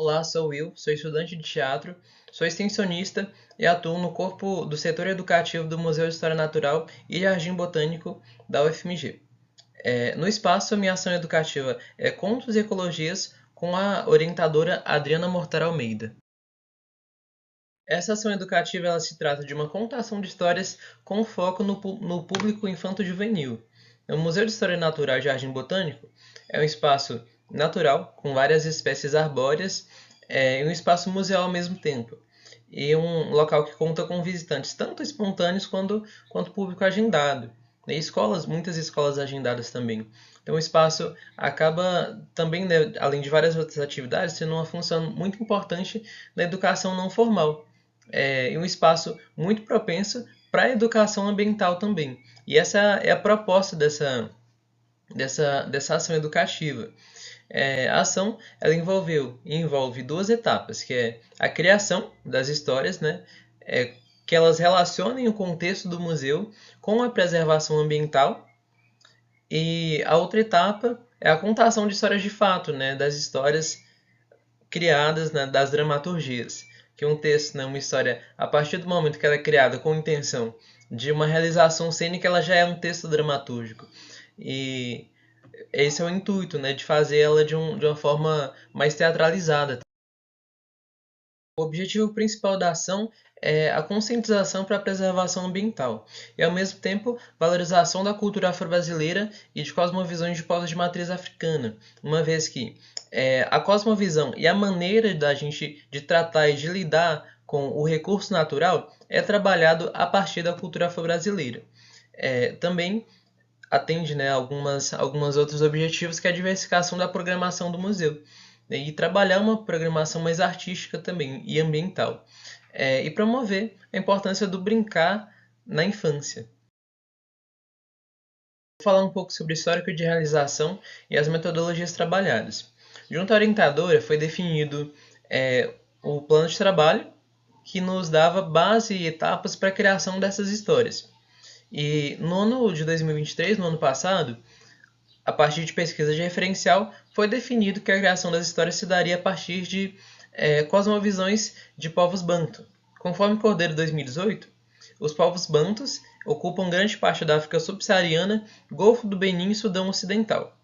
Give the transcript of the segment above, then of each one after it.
Olá, sou Will, sou estudante de teatro, sou extensionista e atuo no corpo do setor educativo do Museu de História Natural e Jardim Botânico da UFMG. No espaço, a minha ação educativa é Contos e Ecologias com a orientadora Adriana Mortar Almeida. Essa ação educativa ela se trata de uma contação de histórias com foco no público infanto-juvenil. O Museu de História Natural e Jardim Botânico é um espaço natural, com várias espécies arbóreas, e um espaço museal ao mesmo tempo. E um local que conta com visitantes tanto espontâneos quanto público agendado. E muitas escolas agendadas também. Então o espaço acaba também, né, além de várias outras atividades, tendo uma função muito importante na educação não formal. E um espaço muito propenso para a educação ambiental também. E essa é a proposta dessa ação educativa. A ação ela envolve duas etapas, que é a criação das histórias, né, que elas relacionem o contexto do museu com a preservação ambiental, e a outra etapa é a contação de histórias de fato, né, das histórias criadas, né, das dramaturgias. Que um texto, né, uma história, a partir do momento que ela é criada com a intenção de uma realização cênica, ela já é um texto dramatúrgico. E esse é o intuito, né, de fazer ela de uma forma mais teatralizada. O objetivo principal da ação é a conscientização para a preservação ambiental e, ao mesmo tempo, valorização da cultura afro-brasileira e de cosmovisões de povos de matriz africana, uma vez que a cosmovisão e a maneira da gente de tratar e de lidar com o recurso natural é trabalhado a partir da cultura afro-brasileira. Também atende, né, algumas outros objetivos, que é a diversificação da programação do museu, né, e trabalhar uma programação mais artística também e ambiental, e promover a importância do brincar na infância. Vou falar um pouco sobre o histórico de realização e as metodologias trabalhadas. Junto à orientadora foi definido o plano de trabalho, que nos dava base e etapas para a criação dessas histórias. E no ano de 2023, no ano passado, a partir de pesquisa de referencial, foi definido que a criação das histórias se daria a partir de cosmovisões de povos banto. Conforme Cordeiro 2018, os povos bantus ocupam grande parte da África subsaariana, Golfo do Benin e Sudão Ocidental.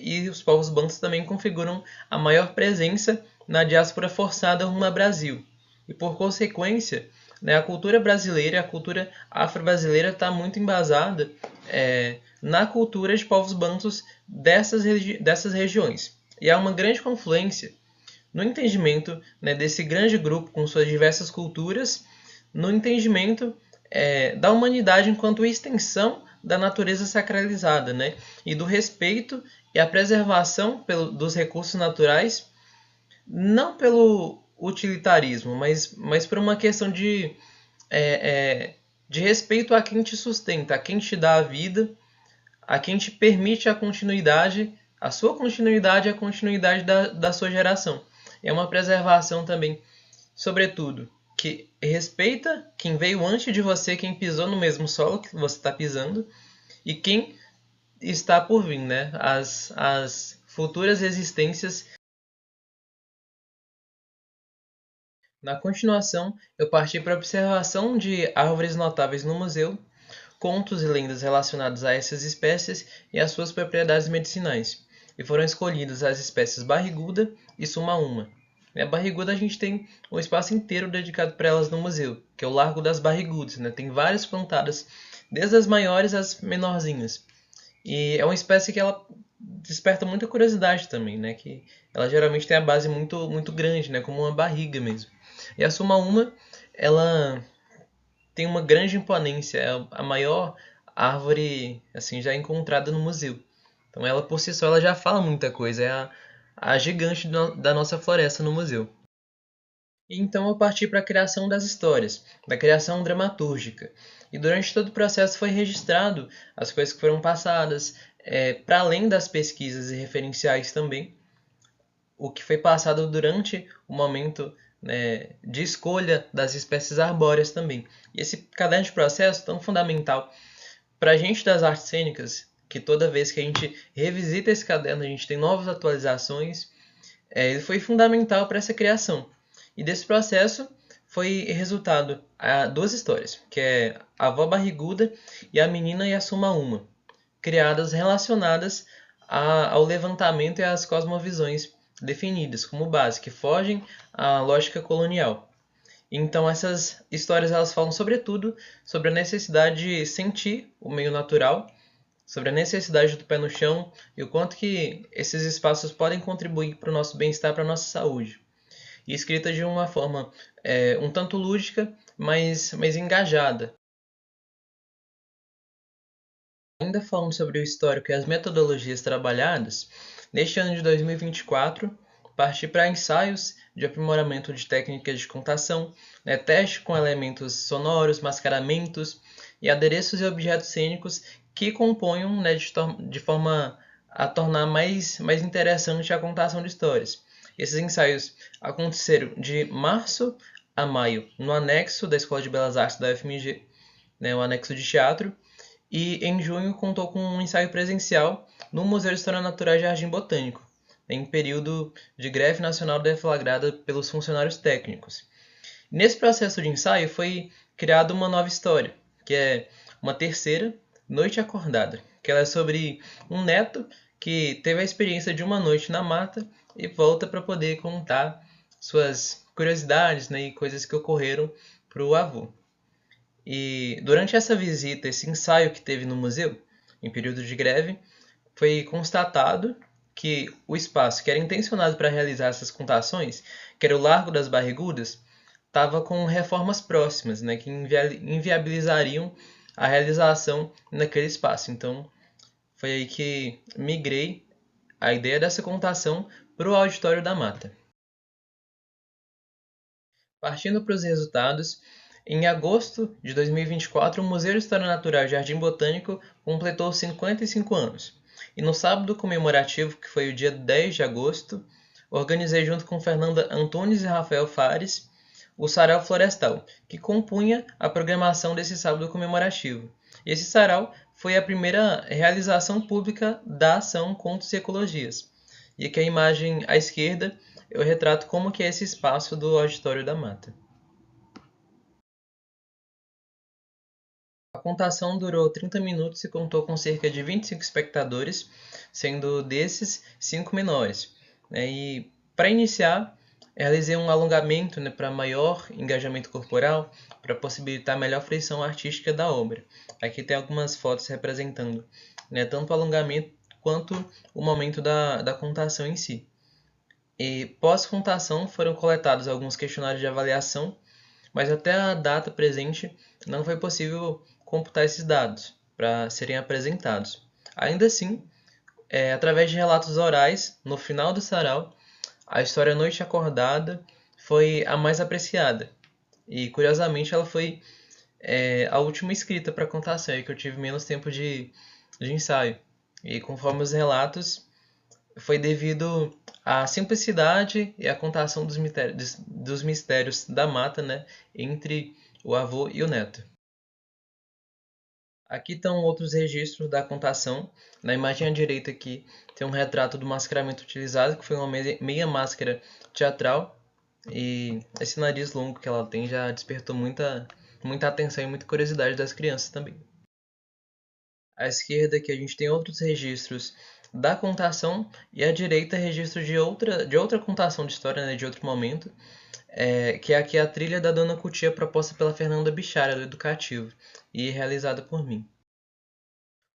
E os povos bantus também configuram a maior presença na diáspora forçada rumo ao Brasil. E por consequência, né, a cultura brasileira, a cultura afro-brasileira está muito embasada na cultura de povos bantus dessas regiões. E há uma grande confluência no entendimento, né, desse grande grupo com suas diversas culturas, no entendimento da humanidade enquanto extensão da natureza sacralizada, né, e do respeito e a preservação dos recursos naturais, não pelo utilitarismo, mas por uma questão de respeito a quem te sustenta, a quem te dá a vida, a quem te permite a continuidade, a sua continuidade e a continuidade da sua geração. É uma preservação também, sobretudo, que respeita quem veio antes de você, quem pisou no mesmo solo que você está pisando, e quem está por vir, né? As futuras existências. Na continuação, eu parti para a observação de árvores notáveis no museu, contos e lendas relacionados a essas espécies e as suas propriedades medicinais, e foram escolhidas as espécies barriguda e sumaúma. A barriguda a gente tem um espaço inteiro dedicado para elas no museu, que é o Largo das Barrigudas, né? Tem várias plantadas, desde as maiores às menorzinhas. E é uma espécie que ela desperta muita curiosidade também, né? Que ela geralmente tem a base muito, muito grande, né? Como uma barriga mesmo. E a sumaúma, ela tem uma grande imponência, é a maior árvore assim já encontrada no museu. Então ela por si só ela já fala muita coisa, é a gigante da nossa floresta no museu. E então eu parti para a criação das histórias, da criação dramatúrgica. E durante todo o processo foi registrado as coisas que foram passadas, para além das pesquisas e referenciais também, o que foi passado durante o momento, né, de escolha das espécies arbóreas também. E esse caderno de processo tão fundamental para a gente das artes cênicas, que toda vez que a gente revisita esse caderno, a gente tem novas atualizações, ele foi fundamental para essa criação. E desse processo foi resultado a duas histórias, que é A Avó Barriguda e A Menina e a Suma Uma, criadas relacionadas ao levantamento e às cosmovisões definidas como base, que fogem à lógica colonial. Então essas histórias elas falam sobretudo sobre a necessidade de sentir o meio natural, sobre a necessidade do pé no chão e o quanto que esses espaços podem contribuir para o nosso bem-estar, para a nossa saúde. E escrita de uma forma um tanto lúdica, mas engajada. Ainda falando sobre o histórico e as metodologias trabalhadas, neste ano de 2024, parti para ensaios de aprimoramento de técnicas de contação, teste com elementos sonoros, mascaramentos e adereços e objetos cênicos que componham de forma a tornar mais interessante a contação de histórias. Esses ensaios aconteceram de março a maio no anexo da Escola de Belas Artes da UFMG, o anexo de teatro, e em junho contou com um ensaio presencial no Museu de História Natural de Jardim Botânico, em período de greve nacional deflagrada pelos funcionários técnicos. Nesse processo de ensaio foi criada uma nova história, que é uma terceira, Noite Acordada, que ela é sobre um neto que teve a experiência de uma noite na mata e volta para poder contar suas curiosidades, e coisas que ocorreram para o avô. E durante essa visita, esse ensaio que teve no museu, em período de greve, foi constatado que o espaço que era intencionado para realizar essas contações, que era o Largo das Barrigudas, estava com reformas próximas, que inviabilizariam a realização naquele espaço. Então, foi aí que migrei a ideia dessa contação para o Auditório da Mata. Partindo para os resultados, em agosto de 2024, o Museu de História Natural Jardim Botânico completou 55 anos. E no sábado comemorativo, que foi o dia 10 de agosto, organizei junto com Fernanda Antunes e Rafael Fares o Sarau Florestal, que compunha a programação desse sábado comemorativo. E esse sarau foi a primeira realização pública da ação Contos e Ecologias. E aqui a imagem à esquerda eu retrato como que é esse espaço do Auditório da Mata. A contação durou 30 minutos e contou com cerca de 25 espectadores, sendo desses 5 menores. E para iniciar, realizei um alongamento para maior engajamento corporal, para possibilitar melhor fruição artística da obra. Aqui tem algumas fotos representando tanto o alongamento quanto o momento da contação em si. E pós-contação foram coletados alguns questionários de avaliação, mas até a data presente não foi possível computar esses dados para serem apresentados. Ainda assim, através de relatos orais, no final do sarau, a história Noite Acordada foi a mais apreciada. E, curiosamente, ela foi a última escrita para a contação, que eu tive menos tempo de ensaio. E conforme os relatos, foi devido à simplicidade e à contação dos mistérios da mata, entre o avô e o neto. Aqui estão outros registros da contação. Na imagem à direita aqui tem um retrato do mascaramento utilizado, que foi uma meia máscara teatral. E esse nariz longo que ela tem já despertou muita atenção e muita curiosidade das crianças também. À esquerda aqui a gente tem outros registros da contação e à direita registro de outra contação de história, de outro momento, que é aqui a trilha da Dona Cutia proposta pela Fernanda Bichara, do Educativo, e realizada por mim.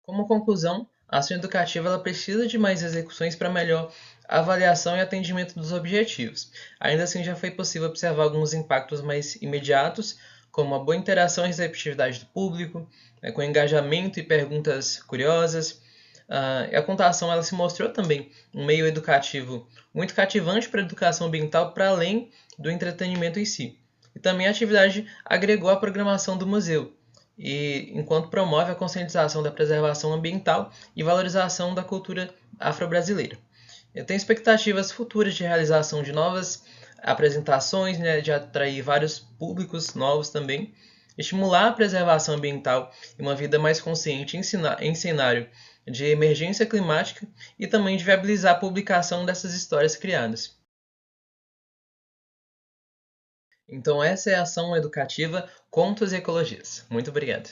Como conclusão, a ação educativa ela precisa de mais execuções para melhor avaliação e atendimento dos objetivos. Ainda assim, já foi possível observar alguns impactos mais imediatos, como a boa interação e receptividade do público, com engajamento e perguntas curiosas. A contação ela se mostrou também um meio educativo muito cativante para a educação ambiental, para além do entretenimento em si. E também a atividade agregou à programação do museu, enquanto promove a conscientização da preservação ambiental e valorização da cultura afro-brasileira. Eu tenho expectativas futuras de realização de novas apresentações, de atrair vários públicos novos também, estimular a preservação ambiental e uma vida mais consciente em cenário de emergência climática e também de viabilizar a publicação dessas histórias criadas. Então essa é a ação educativa Contos e Ecologias. Muito obrigado.